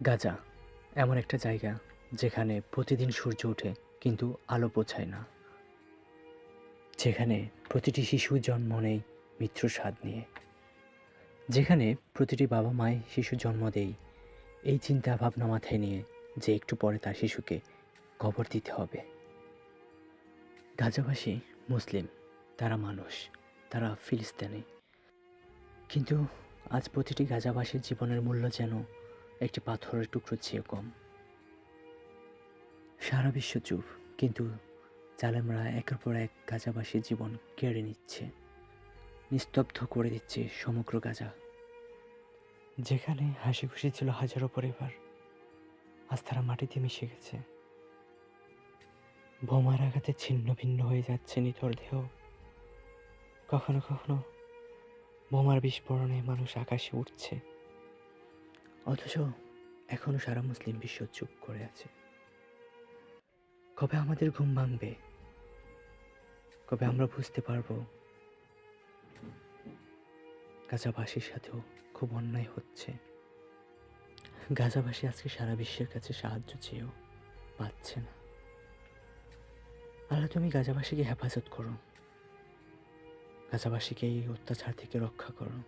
গাজা এমন একটা জায়গা যেখানে প্রতিদিন সূর্য ওঠে কিন্তু আলো পৌঁছায় না, যেখানে প্রতিটি শিশু জন্ম নেয় মৃত্যুর স্বাদ নিয়ে, যেখানে প্রতিটি বাবা মায় শিশু জন্ম দেয় এই চিন্তা ভাবনা মাথায় নিয়ে যে একটু পরে তার শিশুকে কবর দিতে হবে। গাজাবাসী মুসলিম, তারা মানুষ, তারা ফিলিস্তিনি, কিন্তু আজ প্রতিটি গাজাবাসীর জীবনের মূল্য যেন একটি পাথরের টুকরো চেয়ে কম। সারা বিশ্ব চুপ, কিন্তু জালেমরা একের পর এক গাজাবাসীর জীবন কেড়ে নিচ্ছে, নিস্তব্ধ করে দিচ্ছে সমগ্র গাজা। যেখানে হাসি খুশি ছিল হাজারো পরিবার, আজ তারা মাটিতে মিশে গেছে। বোমার আঘাতে ছিন্ন ভিন্ন হয়ে যাচ্ছে নিথর দেহ। কখনো কখনো বোমার বিস্ফোরণে মানুষ আকাশে উঠছে, অথচ এখনো সারা মুসলিম বিশ্ব চুপ করে আছে। কবে আমাদের ঘুম ভাঙবে? কবে আমরা বুঝতে পারবো গাজাবাসীর সাথেও খুব অন্যায় হচ্ছে? গাজাবাসী আজকে সারা বিশ্বের কাছে সাহায্য চেয়েও পাচ্ছে না। আল্লাহ, তুমি গাজাবাসীকে হেফাজত করো, গাজাবাসীকে এই অত্যাচার থেকে রক্ষা করো।